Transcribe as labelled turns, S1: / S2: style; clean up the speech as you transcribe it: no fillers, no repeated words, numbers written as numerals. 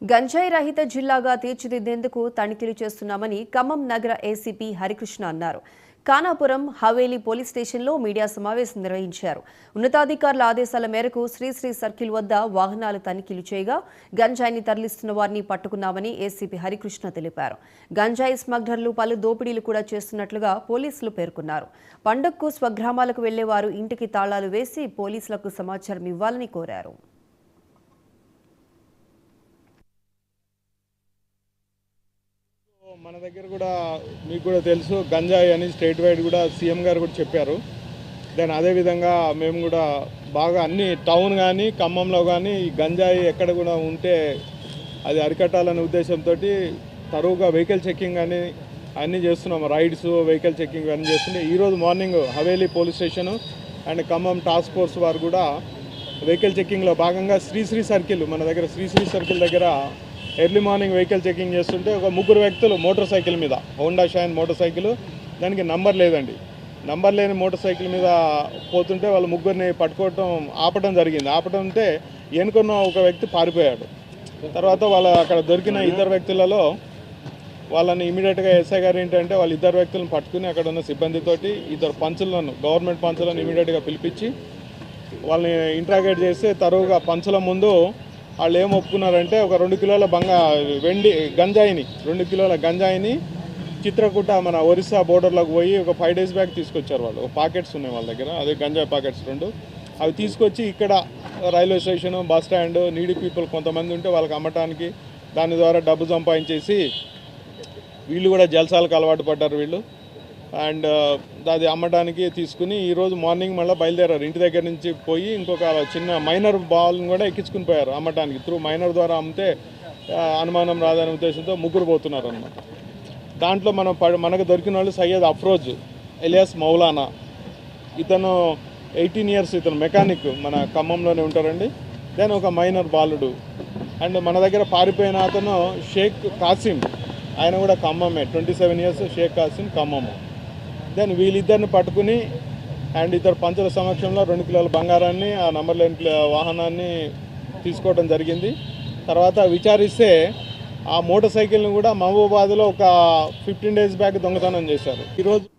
S1: గంజాయి రహిత జిల్లాగా తీర్చిదిద్దేందుకు తనిఖీలు చేస్తున్నామని ఖమ్మం నగర ఏసీపీ హరికృష్ణ అన్నారు. ఖానాపురం హవేలీ పోలీస్ స్టేషన్లో మీడియా సమావేశం నిర్వహించారు. ఉన్నతాధికారుల ఆదేశాల మేరకు శ్రీశ్రీ సర్కిల్ వద్ద వాహనాలు తనిఖీలు చేయగా గంజాయిని తరలిస్తున్న వారిని పట్టుకున్నామని ఏసీపీ హరికృష్ణ తెలిపారు. గంజాయి స్మగ్లర్లు పలు దోపిడీలు కూడా చేస్తున్నట్లుగా పోలీసులు పేర్కొన్నారు. పండగకు స్వగ్రామాలకు వెళ్లేవారు ఇంటికి తాళాలు వేసి పోలీసులకు సమాచారం ఇవ్వాలని కోరారు.
S2: మన దగ్గర కూడా మీకు కూడా తెలుసు గంజాయి అని స్టేట్ వైడ్ కూడా సీఎం గారు కూడా చెప్పారు. దాని అదేవిధంగా మేము కూడా బాగా అన్ని టౌన్ కానీ ఖమ్మంలో కానీ ఈ గంజాయి ఎక్కడ కూడా ఉంటే అది అరికట్టాలనే ఉద్దేశంతో తరువుగా వెహికల్ చెకింగ్ అని అన్నీ చేస్తున్నాము. రైడ్స్ వెహికల్ చెకింగ్ అన్నీ చేస్తుంటే ఈరోజు morning Haveli police station and Khammam task force వారు కూడా వెహికల్ చెకింగ్లో భాగంగా శ్రీశ్రీ సర్కిల్ మన దగ్గర శ్రీశ్రీ సర్కిల్ దగ్గర ఎర్లీ మార్నింగ్ వెహికల్ చెకింగ్ చేస్తుంటే ఒక ముగ్గురు వ్యక్తులు మోటార్ సైకిల్ మీద హోండా షైన్ మోటార్ సైకిల్ దానికి నంబర్ లేదండి. నంబర్ లేని మోటార్ సైకిల్ మీద పోతుంటే వాళ్ళ ముగ్గురిని ఆపడం జరిగింది. ఆపడంటే ఎన్నుకున్న ఒక వ్యక్తి పారిపోయాడు. తర్వాత అక్కడ దొరికిన ఇద్దరు వ్యక్తులలో వాళ్ళని ఇమీడియట్గా ఎస్ఐ గారు ఏంటంటే వాళ్ళ ఇద్దరు వ్యక్తులను పట్టుకుని అక్కడ ఉన్న సిబ్బందితోటి ఇద్దరు పంచులను గవర్నమెంట్ పంచులను ఇమీడియట్గా పిలిపించి వాళ్ళని ఇంట్రాగేట్ చేస్తే తరువుగా పంచుల ముందు వాళ్ళు ఏం ఒప్పుకున్నారంటే ఒక 2 కిలోల గంజాయిని 2 కిలోల గంజాయిని చిత్రకూట మన ఒరిస్సా బోర్డర్లోకి పోయి ఒక 5 days బ్యాక్ తీసుకొచ్చారు. వాళ్ళు పాకెట్స్ ఉన్నాయి వాళ్ళ దగ్గర, అదే గంజాయి పాకెట్స్ 2 అవి తీసుకొచ్చి ఇక్కడ railway station bus stand needy people కొంతమంది ఉంటే వాళ్ళకి అమ్మటానికి దాని ద్వారా డబ్బు సంపాదించేసి వీళ్ళు కూడా జల్సాలకు అలవాటు పడ్డారు వీళ్ళు. అండ్ అది అమ్మడానికి తీసుకుని ఈరోజు మార్నింగ్ మళ్ళీ బయలుదేరారు. ఇంటి దగ్గర నుంచి పోయి ఇంకొక చిన్న మైనర్ బాల్ని కూడా ఎక్కించుకుని పోయారు అమ్మటానికి. త్రూ మైనర్ ద్వారా అమ్మితే అనుమానం రాదనే ఉద్దేశంతో ముగ్గురు పోతున్నారు అనమాట. దాంట్లో మనకు దొరికిన వాళ్ళు సయ్యద్ అఫ్రోజ్ ఎలియాస్ మౌలానా, ఇతను 18 years, ఇతను మెకానిక్ మన ఖమ్మంలోనే ఉంటారండి. దెన్ ఒక మైనర్ బాలుడు అండ్ మన దగ్గర పారిపోయిన అతను షేక్ కాసిం, ఆయన కూడా ఖమ్మమే, 27 years షేక్ కాసిం ఖమ్మము. దెన్ వీళ్ళిద్దరిని పట్టుకుని అండ్ ఇద్దరు పంచుల సమక్షంలో 2 కిలోల బంగారాన్ని ఆ నంబర్ లేని వాహనాన్ని తీసుకోవడం జరిగింది. తర్వాత విచారిస్తే ఆ మోటార్ సైకిల్ని కూడా మహబూబాబాద్లో ఒక 15 days బ్యాక్ దొంగతనం చేశారు. ఈరోజు